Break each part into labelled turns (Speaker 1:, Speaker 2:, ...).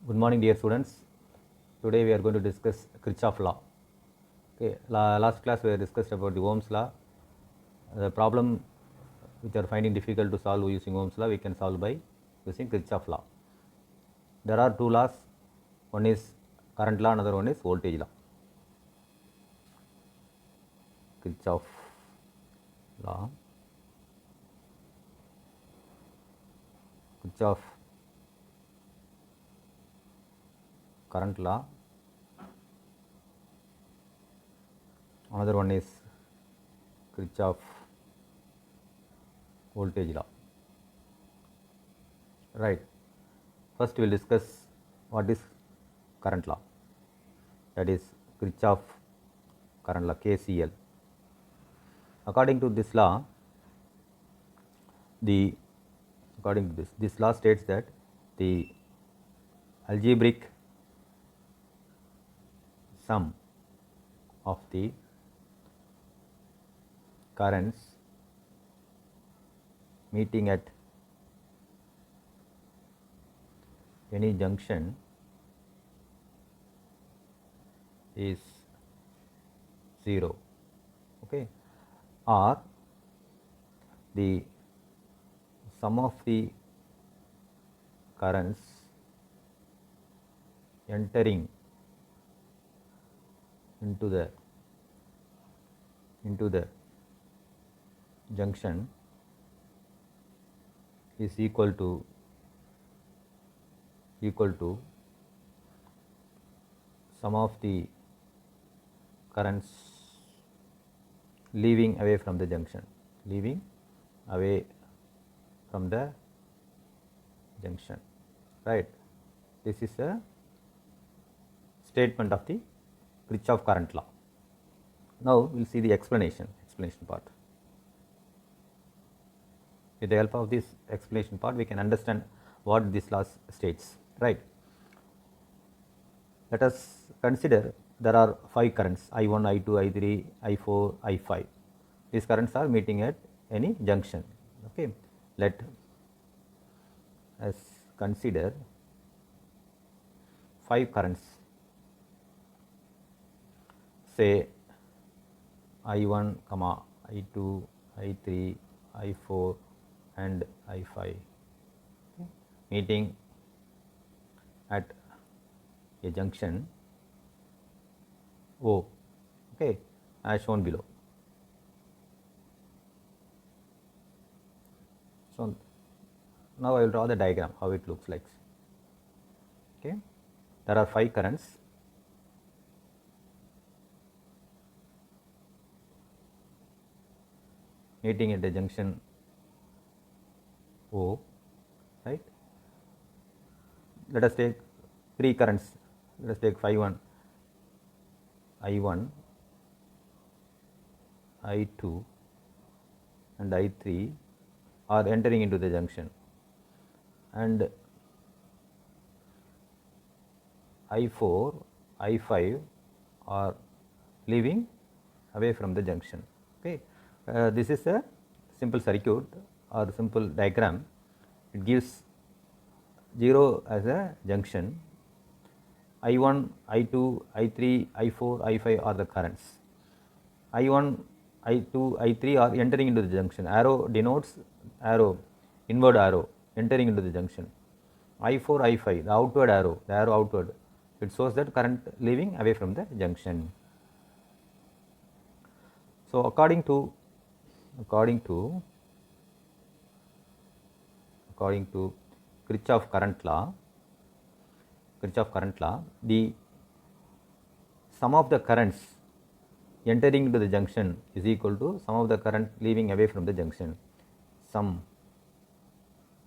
Speaker 1: Good morning, dear students. Today we are going to discuss Kirchhoff law. Okay, last class we discussed about the Ohm's law. The problem which are finding difficult to solve using Ohm's law, we can solve by using Kirchhoff law. There are two laws. One is current law, another one is voltage law. Kirchhoff law. Kirchhoff current law. Another one is Kirchhoff voltage law. Right. First we will discuss what is current law, that is Kirchhoff current law, KCL. According to this law, according to this law states that the algebraic sum of the currents meeting at any junction is 0, okay, or the sum of the currents entering into the junction is equal to sum of the currents leaving away from the junction, right. This is a statement of the Kirchhoff current law. Now we will see the explanation part. With the help of this explanation part, we can understand what this law states, right. Let us consider there are 5 currents I1, I2, I3, I4, I5. These currents are meeting at any junction, okay. Let us consider 5 currents, say I1, I2, I3, I4 and I5, okay, meeting at a junction O, okay, as shown below. So now I will draw the diagram how it looks like. Okay, there are 5 currents. Meeting at the junction O, right. Let us take 3 currents. Let us take phi 1, I1, I2 and I3 are entering into the junction, and I4, I5 are leaving away from the junction, okay. This is a simple circuit or simple diagram. It gives 0 as a junction. I1, I2, I3, I4, I5 are the currents. I1, I2, I3 are entering into the junction. Arrow denotes inward arrow entering into the junction. I4, I5, the outward arrow, outward, it shows that current leaving away from the junction. So according to Kirchhoff current law, the sum of the currents entering into the junction is equal to sum of the current leaving away from the junction. Sum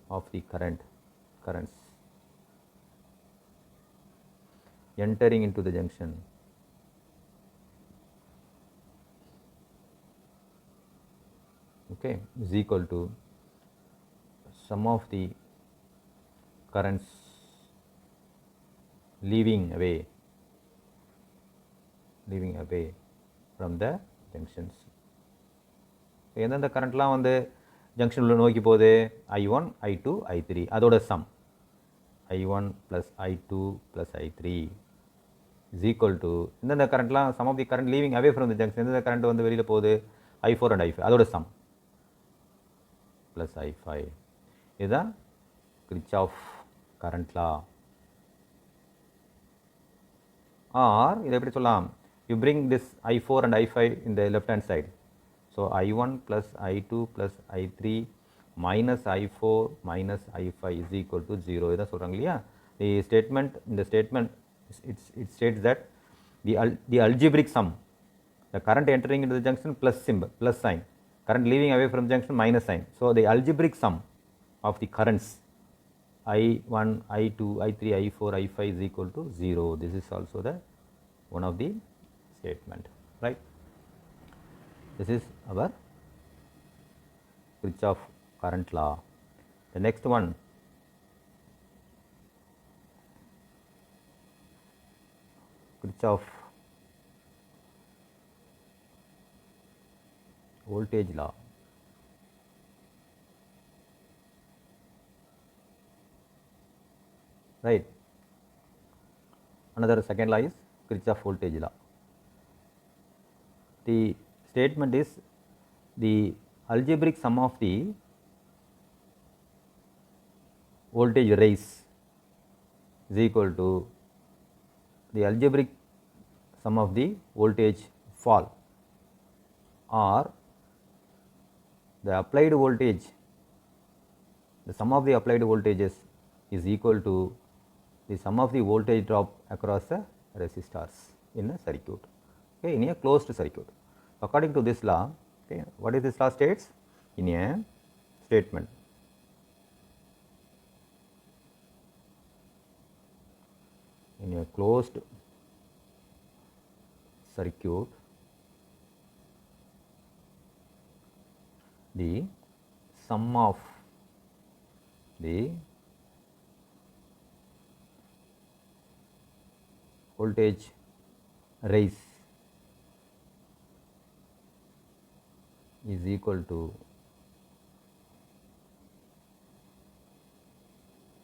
Speaker 1: of the currents entering into the junction okay is equal to sum of the currents leaving away from the junctions. எந்தெந்த கரண்ட்லாம் வந்து junction உள்ள நோக்கி போகுது, I1, I2, I3 அதோட some. I1 plus I2 plus I3 is equal to the current sum of the current leaving away from the junction, the current வந்து வெளியில போகுது I4 and I5 அதோட sum plus I5 இதுதான் Kirchhoff current law. Or இதை எப்படி சொல்லலாம், you bring this I4 and I5 in the left hand side, so I1 plus I2 plus I3 minus I4 minus I5 is equal to 0. இதான் சொல்றாங்க இல்லையா. The statement, in the statement it states that the algebraic sum, the current entering into the junction plus symbol, plus sign, current leaving away from junction minus sign, so the algebraic sum of the currents I1, I2, I3, I4, I5 is equal to 0. This is also the one of the statement, right. This is our Kirchhoff current law. The next one, Kirchhoff voltage law. Right. Another second law is Kirchhoff voltage law. The statement is the algebraic sum of the voltage rise is equal to the algebraic sum of the voltage fall, or the applied voltage, the sum of the applied voltages is equal to the sum of the voltage drop across the resistors in a circuit, okay, in a closed circuit. According to this law, okay, what is this law states? In a statement, in a closed circuit, the sum of the voltage rise is equal to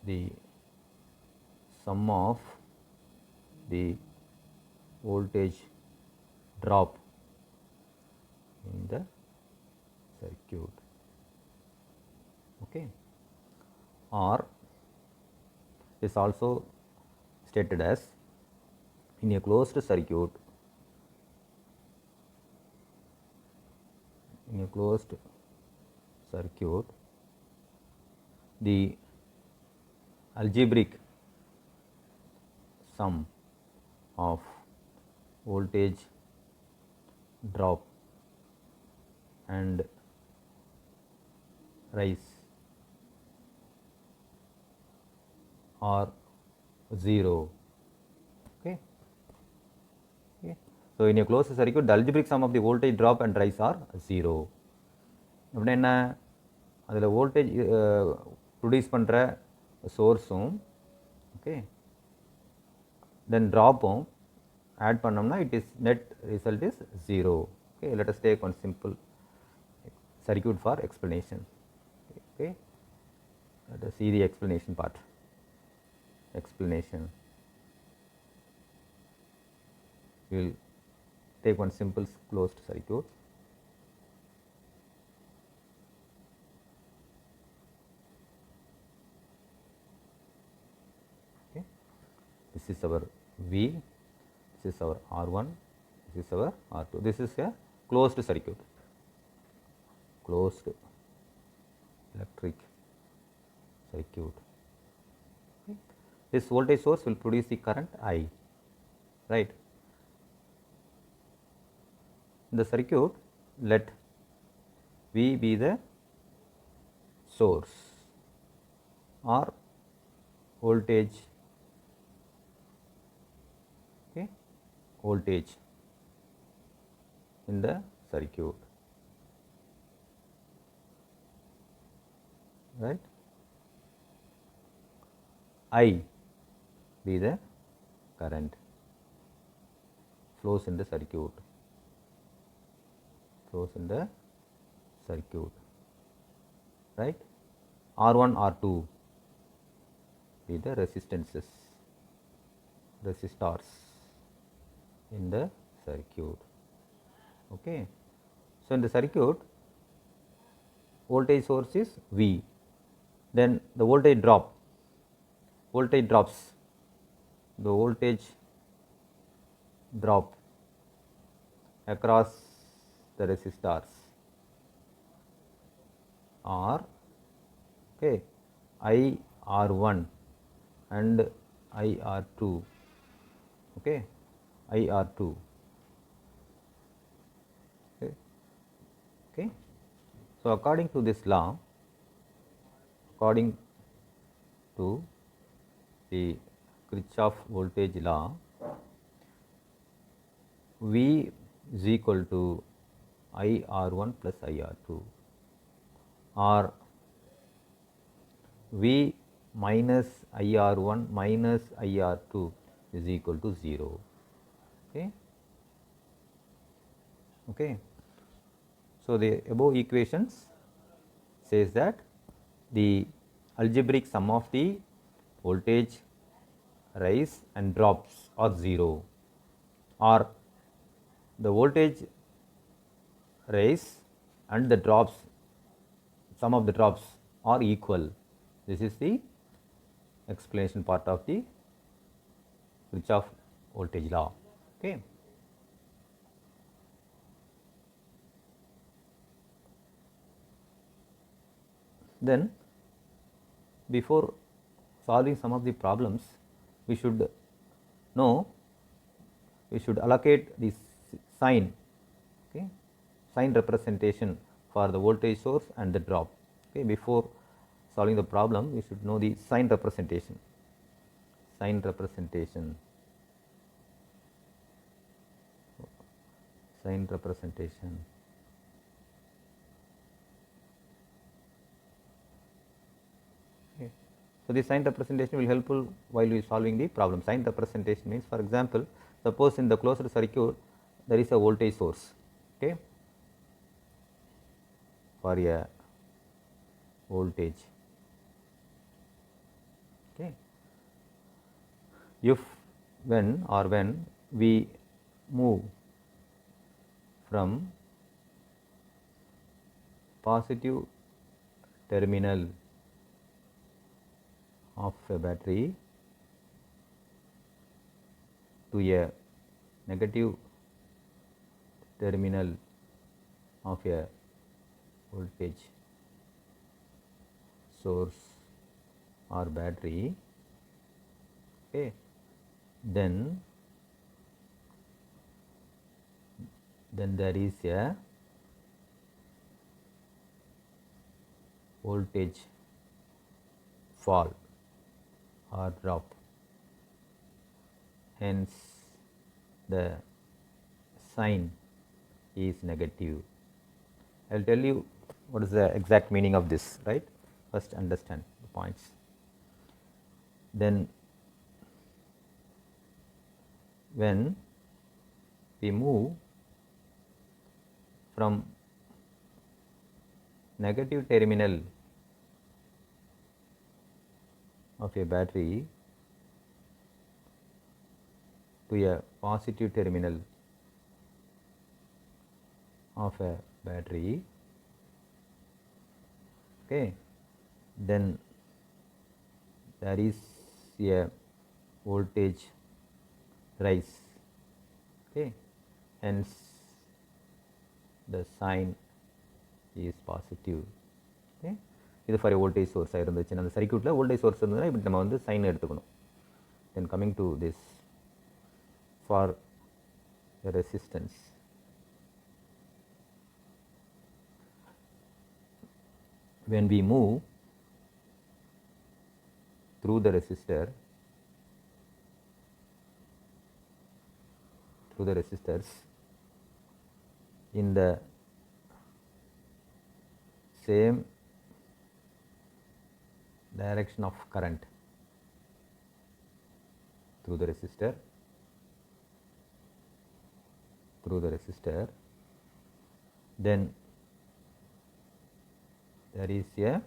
Speaker 1: the sum of the voltage drop in the circuit, okay. Or is also stated as, in a closed circuit, in a closed circuit, the algebraic sum of voltage drop and rise are 0, okay. So, in a closed circuit, the algebraic sum of the voltage drop and rise are 0. அப்படின்னா என்ன, அதில் voltage produce பண்ணுற சோர்ஸும், okay, then ட்ராப்பும் add பண்ணோம்னா it is net result is 0. Okay, let us take one simple circuit for explanation. Okay, let us see the explanation part. Explanation, we will take one simple closed circuit. Okay, this is our V, this is our R1, this is our R2. This is a closed circuit, closed electric circuit. Okay. This voltage source will produce the current I, right. In the circuit, let V be the source or voltage, okay, voltage in the circuit, right. I be the current flows in the circuit, flows in the circuit, right. R1, R2, be the resistors in the circuit. Okay. So, in the circuit voltage source is V, then the voltage drops, the voltage drop across the resistors are, okay, IR1 and IR2, okay, IR2, okay. So, according to this law, according to the Kirchhoff voltage law, V is equal to IR1 plus IR2, or V minus IR1 minus IR2 is equal to 0. Okay. Okay. So, the above equations says that the algebraic sum of the voltage rise and drops are 0, or the voltage rise and the drops, sum of the drops are equal. This is the explanation part of the Kirchhoff voltage law. Okay. Then before solving some of the problems, we should know, we should allocate the sign, okay, sign representation for the voltage source and the drop. Okay. Before solving the problem, we should know the sign representation. Sign representation. Sign representation. Okay. So, the sign representation will helpful while we solving the problem. Sign representation means, for example, suppose in the closed circuit there is a voltage source, okay, for a voltage, okay. If when we move from positive terminal of a battery to a negative terminal of a voltage source or battery, okay, then there is a voltage fall or drop, hence the sign is negative. I will tell you what is the exact meaning of this, right. First understand the points, then when we move from negative terminal of a battery to a positive terminal of a battery, okay, then there is a voltage rise, okay, hence the sign is positive. Okay. இது for a voltage source இருந்துச்சுன்னா அந்த சர்க்யூட்ல voltage source இருந்ததுன்னா இப்படி நம்ம வந்து sign எடுத்துக்கணும். Then coming to this, for a resistance, when we move through the resistor, through the resistors in the same direction of current through the resistor, then there is a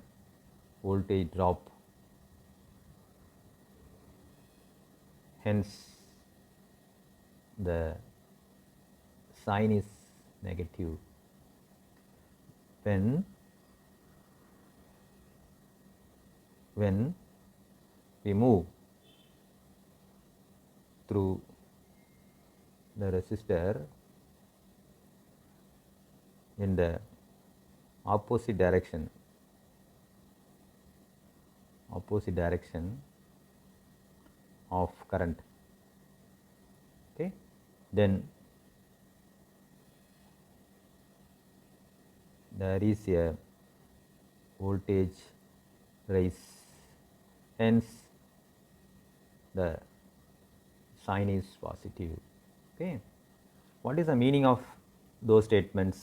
Speaker 1: voltage drop hence the sign is negative. When we move through the resistor in the opposite direction of current, okay, then there is a voltage rise, hence the sign is positive. Okay, what is the meaning of those statements?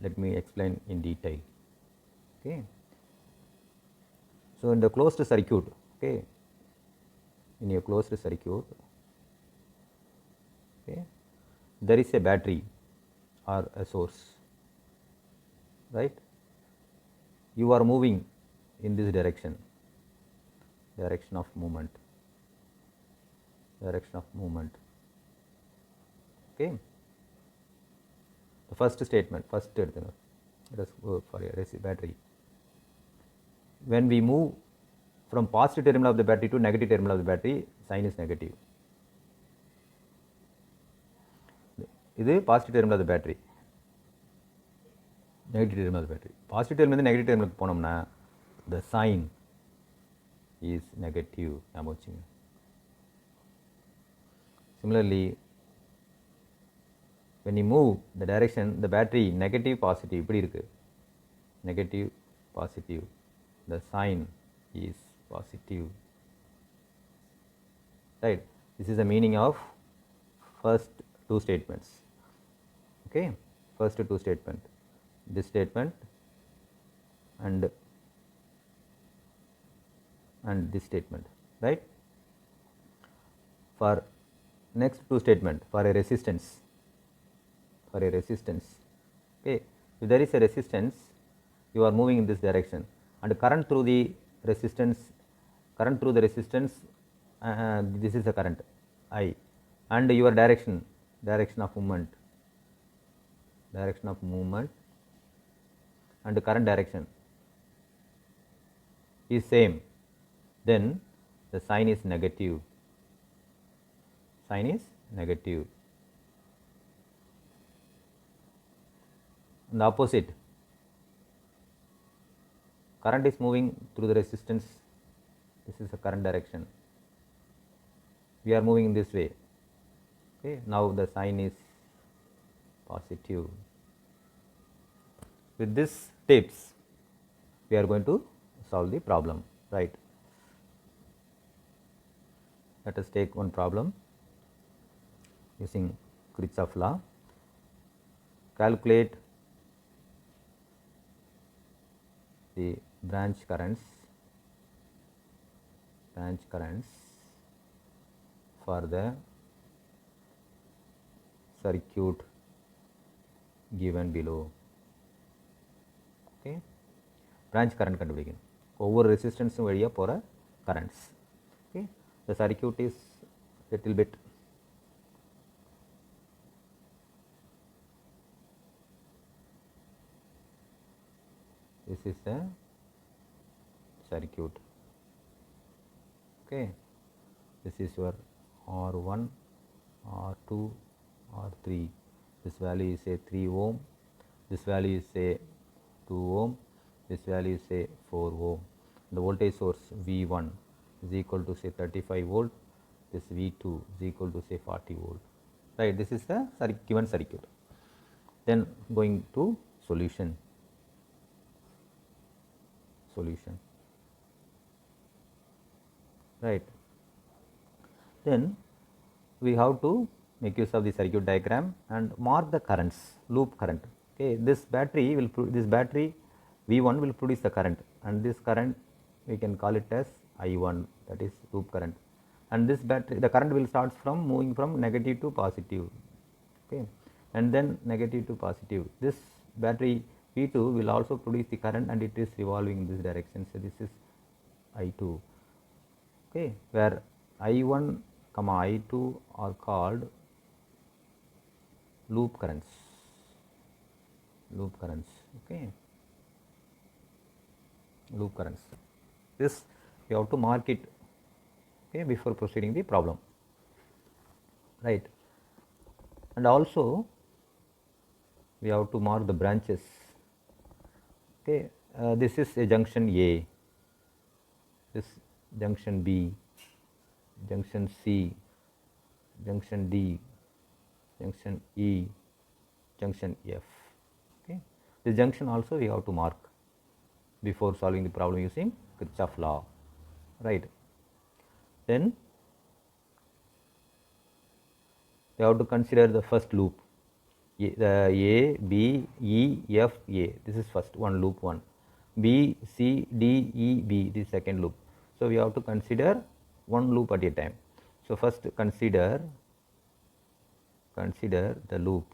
Speaker 1: Let me explain in detail. Okay, so in the closed circuit, okay, in a closed circuit, okay, there is a battery or a source, right? You are moving in this direction of movement, okay. The first statement, let us go for a battery. When we move from positive terminal of the battery to negative terminal of the battery, sign is negative. This is positive terminal of the battery, negative terminal of the battery. Positive terminal and negative terminal போனோம்னா the sign is negative. Similarly, when you move the direction, the battery negative positive இப்படி இருக்கு, negative positive, the sign is positive, right? This is the meaning of first two statements, okay. First two statement, this statement and this statement, right? For next two statement, for a resistance, okay, if there is a resistance, you are moving in this direction and current through the resistance, this is the current I, and your direction of movement and the current direction is same, then the sign is negative. And the opposite, current is moving through the resistance, this is the current direction, we are moving in this way, okay. Now the sign is positive. With these tips, we are going to solve the problem, right? Let us take one problem using Kirchhoff law. Calculate the branch currents for the circuit given below, okay. Branch current கண்டுபிடிக்கணும், ஒவ்வொரு ரெசிஸ்டன்ஸும் வழியாக போகிற currents, okay. The circuit is little bit this is the circuit, okay. This is your R1, R2, R3. This value is say 3 ohm, this value is say 2 ohm, this value is say 4 ohm. The voltage source V1 is equal to say 35 volt, this V2 is equal to say 40 volt, right? This is the given circuit. Then going to solution, right? Then we have to make use of the circuit diagram and mark the currents, loop current, okay. This battery V1 will produce the current, and this current we can call it as I1, that is loop current, and this battery, the current will start from moving from negative to positive, okay, and then negative to positive. This battery V2 will also produce the current and it is revolving in this direction, so this is I2, okay, where I1 comma I2 are called loop currents, okay, loop currents. This you have to mark it, okay, before proceeding the problem, right. And also we have to mark the branches, okay. This is a junction A, this junction B, junction C, junction D, junction E, junction F, okay. This junction also we have to mark before solving the problem using Kirchhoff law, right. Then we have to consider the first loop, A, B, E, F, A. This is first one loop 1. B, C, D, E, B. This is second loop. So we have to consider one loop at a time. So first consider the loop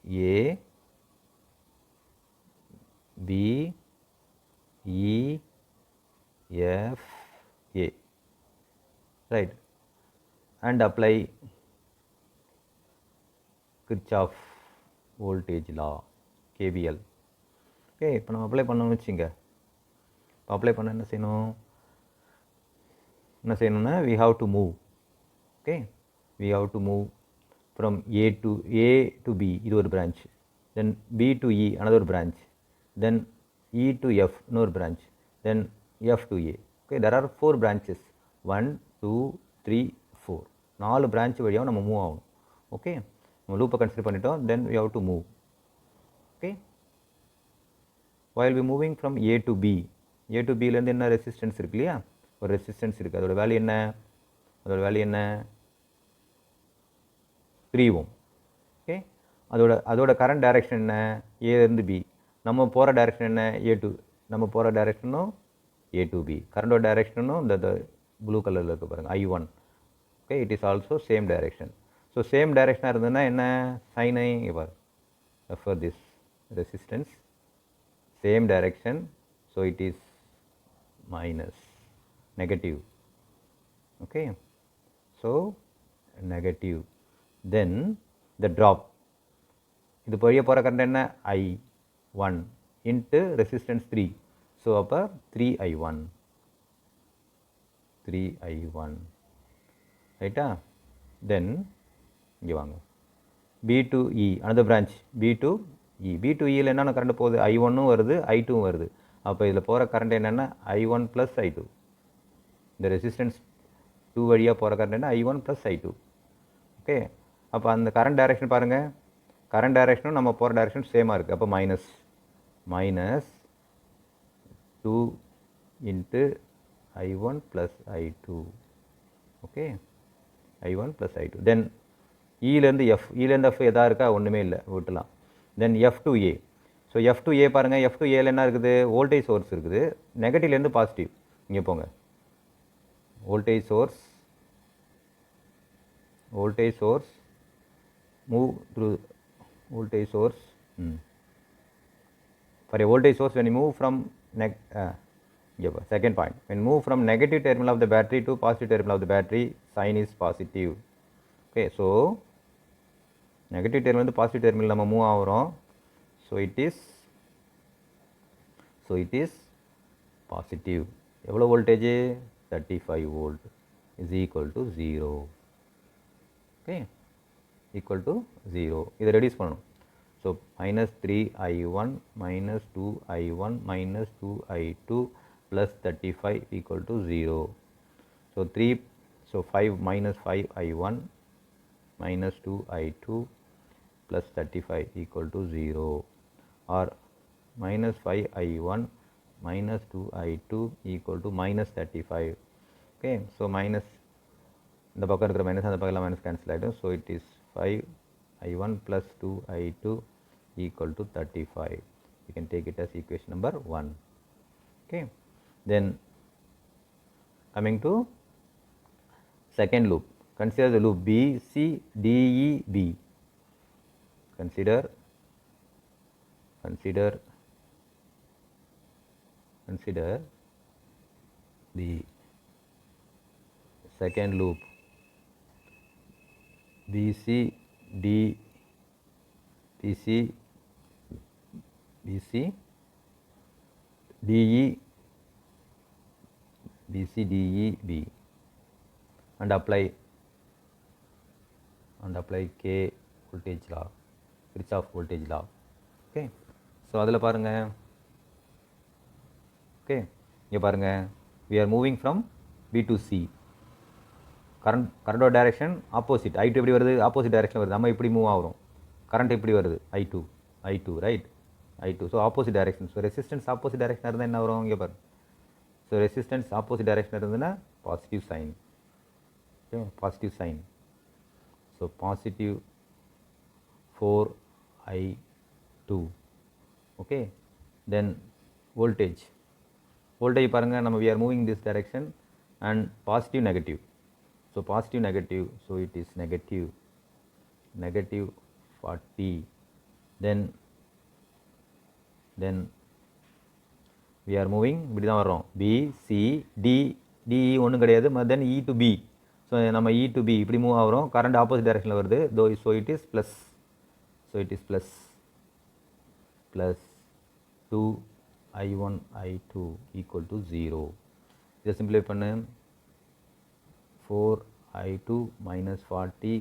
Speaker 1: A, B, E, F, A, right, and apply Kirchhoff voltage law, KVL. Okay, இப்போ நம்ம apply பண்ணோம்னு வச்சுங்க, இப்போ apply பண்ண என்ன செய்யணும்னா we have to move, okay, we have to move from A to B, இது ஒரு branch, then B to E, another branch, then E to F, another branch, then F to A, okay, there are 4 branches, 1, 2, 3, 4, 4 branch வழியாக நம்ம move ஆகணும், okay. நம்ம லூப்பை consider பண்ணிட்டோம், then we have to move, okay. While we moving from A to B, A to B லேருந்து என்ன resistance இருக்கு இல்லையா, ஒரு ரெசிஸ்டன்ஸ் இருக்குது, அதோட வேல்யூ என்ன 3 ohm, ஓகே. அதோட கரண்ட் டைரக்ஷன் என்ன, A இருந்து B, நம்ம போகிற டைரக்ஷன் என்ன, நம்ம போகிற டைரக்ஷனும் A to B, கரண்டோட டைரக்ஷனும் இந்த ப்ளூ கலரில் இருக்க பாருங்க I1, okay, it is also same direction. So same direction இருந்ததுன்னா என்ன சைன் ஐ பார், for this resistance same direction, so it is minus, negative, okay, so negative. Then the drop, இது வழியா போகிற கரண்ட் என்ன I1 into resistance 3, so அப்போ 3I1, ரைட்டா. then இங்கே வாங்க, B to E, another branch, B to E ல என்னென்ன கரண்ட் போகுது, I1 வருது, I2 வருது, அப்போ இதில் போகிற கரண்ட் என்னென்னா I1 plus I2, இந்த ரெசிஸ்டன்ஸ் 2 வழியாக போகிற கரண்ட் என்ன I1 plus I2, ஓகே. அப்போ அந்த கரண்ட் டைரக்ஷன் பாருங்கள், கரண்ட் டைரக்ஷனும் நம்ம போகிற டைரக்ஷன் சேமாக இருக்குது, அப்போ minus 2 into I1 plus I2, okay, I1 plus I2. தென் இலேருந்து F எதாக இருக்கா, ஒன்றுமே இல்லை, விட்டுலாம். தென் F to A, so F to A பாருங்கள், F to Aல என்ன இருக்குது, வோல்டேஜ் சோர்ஸ் இருக்குது, நெகட்டிவ்லேருந்து பாசிட்டிவ், இங்கே போங்க, voltage source move through voltage source, for a voltage source when you move from second point, when move from negative terminal of the battery to positive terminal of the battery, sign is positive, okay. So negative terminal வந்து positive terminal நம்ம move ஆகிறோம், so it is positive. எவ்வளோ voltage 35 volt is equal to 0, okay, equal to 0. இதை reduce பண்ணணும், so minus 3I1 minus 2I1 minus 2I2 plus 35 equal to 0. So 5 minus 5I1 minus 2I2 plus 35 equal to 0, or minus 5I1 minus 2I2 equal to minus 35, okay. So minus இந்த பக்கம் இருக்கிற minus அந்த பக்கம் minus cancel ஆகிடும், so it is 5I1 plus 2I2 equal to 35. You can take it as equation number 1, okay. Then coming to second loop, consider the loop BCDEB. Consider the second loop BC D BC BC DE BC DE B and apply K voltage law, Kirchhoff voltage law. Okay, so அதில் பாருங்க, okay, இங்கே பாருங்க, we are moving from B to C. கரண்டோட direction opposite, I2 எப்படி வருது, opposite direction வருது, நம்ம இப்படி மூவ் ஆகிறோம், கரண்ட் எப்படி வருது, I2 right, I2, so opposite direction. So resistance opposite direction இருந்தால் என்ன வரும், இங்கே பாருங்க, ஸோ ரெசிஸ்டன்ஸ் ஆப்போசிட் டைரக்ஷன் இருந்ததுன்னா positive sign, okay, positive sign. So positive 4I2, okay, then voltage பாருங்க, நம்ம we are moving this direction and positive negative, so positive negative, so it is negative 40, then we are moving இப்படி தான் வர்றோம், B C D D ஒன்றும் கிடையாது, then E to B, so நம்ம E to B இப்படி move ஆகிறோம், current opposite டைரக்ஷனில் வருது, so it is plus, so it is plus 2I1 I2 equal to 0. இதை சிம்பிளை பண்ணு, 4I2 minus 40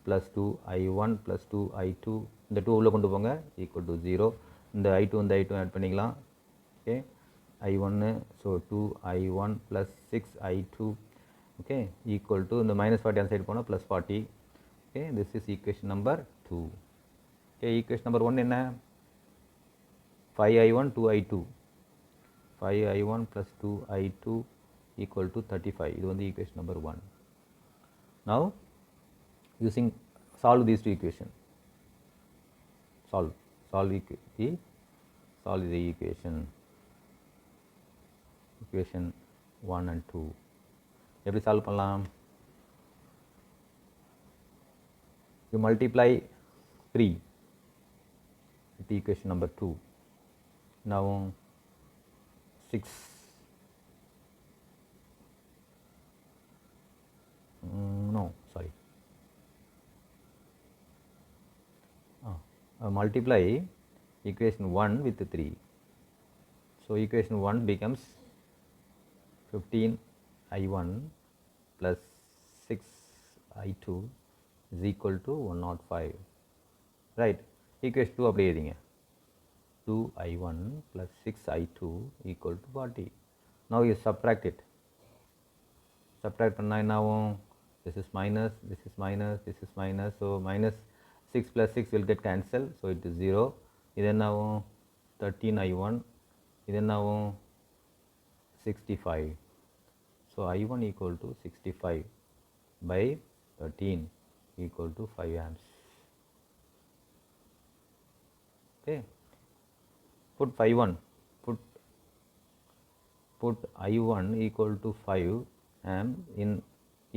Speaker 1: plus 2I1 plus 2I2, இந்த 2 உள்ள கொண்டு போங்க, equal to 0. இந்த I2 இந்த I2 ஆட் பண்ணிக்கலாம், okay, I1, so 2I1 plus 6I2, okay, equal to இந்த minus 40 அந்த சைடு போனால் plus 40, okay, this is equation number 2. okay, equation number 1 என்ன, 5I1 2I2, 5I1 plus 2I2 equal to 35, இது வந்து equation number 1. Now using solve these two equation, solve the equation 1 and 2. எப்படி solve பண்ணலாம், you multiply 3 with equation number 2. Now 6, no sorry, multiply equation 1 with 3, so equation 1 becomes 15I1 plus 6I2 is equal to 105, right. equation 2 அப்படியே எழுதிங்க, 2I1 plus 6I2 equal to 40. Now you subtract it, subtract பண்ணா என்ன ஆகும், this is minus, this is minus, this is minus, so minus 6 plus 6 will get cancelled, so it is 0. இது என்ன ஆகும், 13I1, இது என்ன ஆகும், 65, so I1 equal to 65 by 13 equal to 5 amps, okay. Put put I1 equal to 5 amp in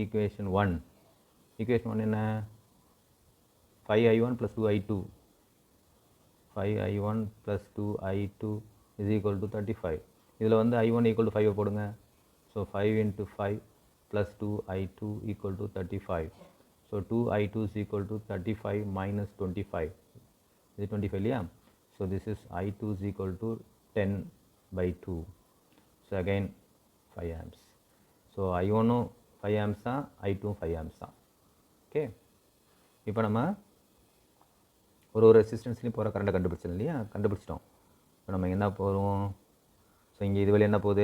Speaker 1: equation 1. equation 1 என்ன, 5I1 plus 2I2, 5I1 plus 2I2 is equal to 35. இதில் வந்து I1 equal to 5 போடுங்க, so 5 into 5 plus 2I2 equal to 35, so 2I2 is equal to 35 minus 25, is it 25 இல்லையா, so this is I2 is equal to 10 by 2, so again 5 amps, so I1 5 amps தான், I2 5 amps தான், okay. இப்போ நம்ம ஒரு ரெசிஸ்டன்ஸ்லையும் போகிற கரண்ட்டை கண்டுபிடிச்சோம் இல்லையா, கண்டுபிடிச்சிட்டோம். இப்போ நம்ம என்ன போகிறோம், ஸோ இங்கே இது வழி என்ன போகுது,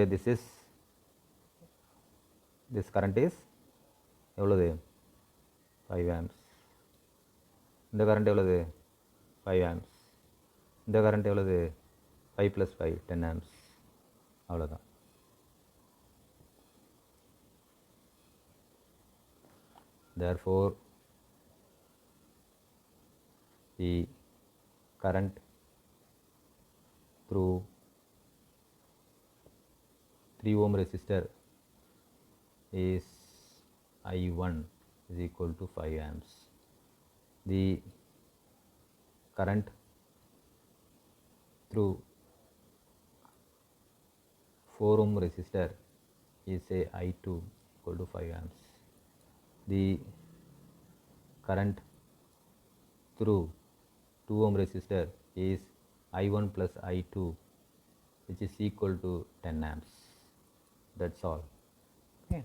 Speaker 1: this current is எவ்வளவு, 5 amps, இந்த கரண்ட் எவ்வளவு, 5 amps, இந்த கரண்ட் எவ்வளவு, 5 plus 5 10 amps, அவ்வளோதான். Therefore the current through 3 ohm resistor is I1 is equal to 5 amps. The current through 4 ohm resistor is say I2 equal to 5 amps. The current through 2 ohm resistor is I1 plus I2, which is equal to 10 amps. That's all. Okay.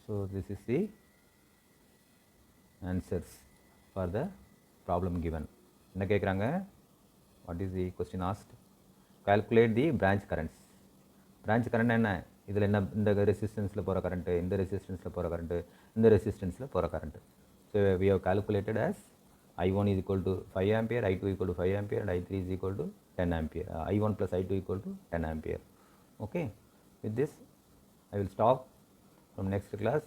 Speaker 1: So this is the answers for the problem given. என்ன கேட்குறாங்க? What is the question asked? Calculate the branch currents. Branch current என்ன? இதில் என்ன, இந்த ரெசிஸ்டன்ஸில் போகிற current, இந்த ரெசிஸ்டன்ஸில் போகிற current, இந்த ரெசிஸ்டன்ஸில் போகிற current. So we have calculated as I1 is equal to 5 ampere, I2 equal to 5 ampere, and I3 is equal to 10 ampere. I1 plus I2 equal to 10 ampere. Okay. With this, I will stop. From next class,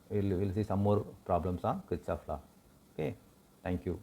Speaker 1: we will see some more problems on Kirchhoff law. Okay. Thank you.